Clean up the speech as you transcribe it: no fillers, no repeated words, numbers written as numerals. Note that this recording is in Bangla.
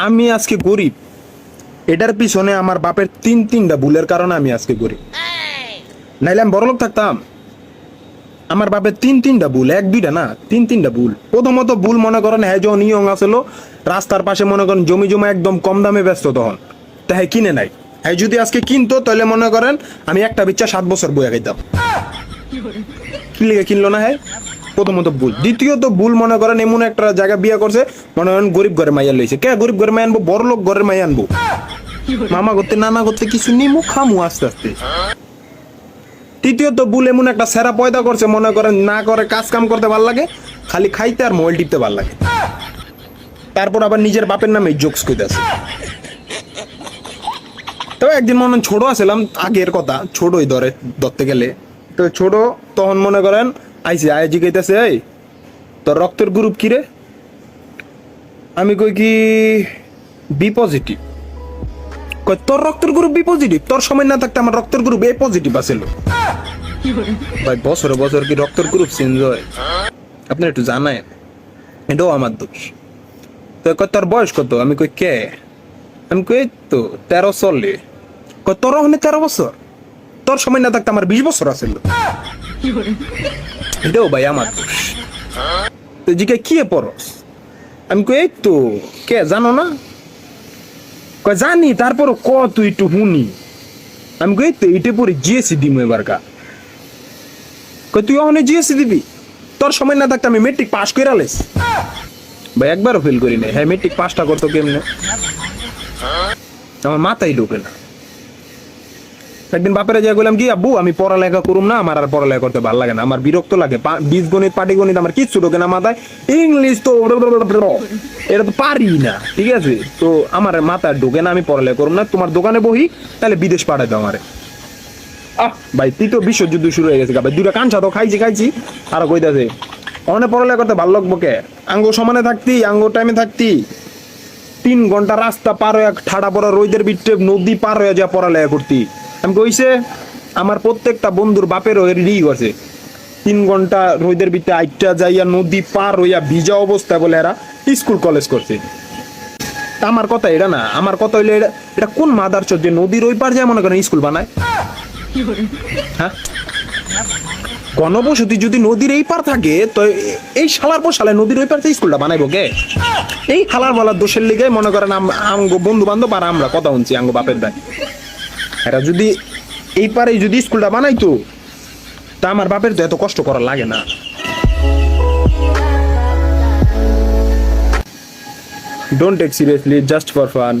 আমি আজকে গরিব, এটার পিছনে আমার বাপের তিনটা ভুলের কারণে আমি আজকে গরিব। নাইলে আমি বড়লোক থাকতাম। আমার বাপের তিনটা ভুল, এক দুইটা না, তিনটা ভুল। প্রথমত ভুল মনে করেন, হ্যাঁ যখন ইয়ং আসলো রাস্তার পাশে মনে করেন জমি জমা একদম কম দামে ব্যস্ত তখন, তা হ্যাঁ কিনে নাই। হ্যাঁ যদি আজকে কিনতো তাহলে মনে করেন আমি একটা বিচ্চা 7 বছর বইয়া খাইতাম। কি লিগে কিনলো না? হ্যাঁ, প্রথমত ভুল। দ্বিতীয়ত ভুল মনে করেন এমন একটা জায়গা বিয়ে করছে, মনে করেন গরিব ঘরে মাইয়া লইছে। কে গরিব ঘরে মাই আনবো? বড় লোক ঘরে মাই আনবো। মামা করতে নানা করতে কিছু নিমু খামু আস্তে আস্তে। তৃতীয়ত ভুল এমন একটা সেরা পয়দা করছে, মনে করেন না করে কাজ কাম করতে ভাল লাগে, খালি খাইতে আর মোবাইল টিপতে ভাল লাগে। তারপর আবার নিজের বাপের নামে জোকস কইতাছে। তবে একদিন মনে হয় ছোট আছিলাম, আগের কথা, ছোটই ধরতে গেলে তো ছোট, তখন মনে করেন আইসি আয় জিগাইতেছে, এই তোর রক্তের গ্রুপ কি রে? আমি কই কি বি পজিটিভ। কই তোর রক্তের গ্রুপ বি পজিটিভ? তোর সময় না থাকতে আমার রক্তের গ্রুপ এ পজিটিভ আছিল। ভাই বছরে বছর কি রক্তের গ্রুপ চেঞ্জ হয়? আপনি একটু জানায়, এটাও আমার দোষ। তো কই তোর বয়স কত? আমি কই কে? আমি কই তো 13 চলে। কই তোর ওখানে 13 বছর? তোর সময় না থাকতে আমার 20 বছর আছিল। এটাও ভাই আমার দোষ। তো জিকে কি পড়স? আমি কই এই তো। কে জানো না? কই জানি, তারপর ক তুই একটু শুনি। আমি কই তো এইটা পরে জিএসসি দিমু এবার কা। কই তুই ওখানে জিএসসি দিবি? তোর সময় না থাকতে আমি মেট্রিক পাস করে আলেস। ভাই একবারও ফেল করি নাই। হ্যাঁ মেট্রিক পাসটা করতো কেমনে? আমার মাথায় ঢোকে না। একদিন বাপেরে যাই বললাম কি, আব্বু আমি পড়ালেখা করুম না, আমার আর পড়ালেখা করতে ভালো লাগে না, আমার বিরক্ত লাগে, বীজগণিত পাটিগণিত আমার কিচ্ছু ঢোকে না মাথায়, ইংলিশ তো এটা তো পারি না, ঠিক আছে? তো আমার মাথায় ঢোকে না, আমি পড়ালেখা করুম না, তোমার দোকানে বহি, তাহলে বিদেশ পাঠাই দাও আমারে। ভাই তৃতীয় বিশ্বযুদ্ধ শুরু হয়ে গেছে, ভাই দুটা কাঞ্চা তো খাইছি আর কইতাছে অনেক পড়ালেখা করতে ভালো লাগবো কে? আঙ্গো সমানে থাকতি, আঙ্গো টাইমে থাকতি 3 ঘন্টা রাস্তা পার হয়ে ঠাডা পড়া রোদের বিটে নদী পার হয়ে যা পড়ালেখা করতি। আমি কইছে আমার প্রত্যেকটা বন্ধুর বাপেরও রেডি করছে 3 ঘন্টা রোদের বিটে আইটা যাইয়া নদী পার হইয়া ভিজা অবস্থায় বলে এরা স্কুল কলেজ করছে। তা আমার কথা এটা না, আমার কথা হইলে এটা কোন মাদারচোদ যে নদীর ওই পার যায় মনে করেন স্কুল বানায়? হ্যাঁ, গণবসতি যদি নদীর এই পার থাকে তো এই শালার পর শালায় নদীর ওই পার থেকে স্কুলটা বানাইবো কে? এই হালার বলার দোষের লিগে মনে করেন আঙ্গ বন্ধু বান্ধব আর আমরা কথা শুনছি আঙ্গ বাপের দায়, এরা যদি এই পারে যদি স্কুলটা বানাইতো তা আমার বাপের তো এত কষ্ট করা লাগে না। Don't take seriously, just for fun.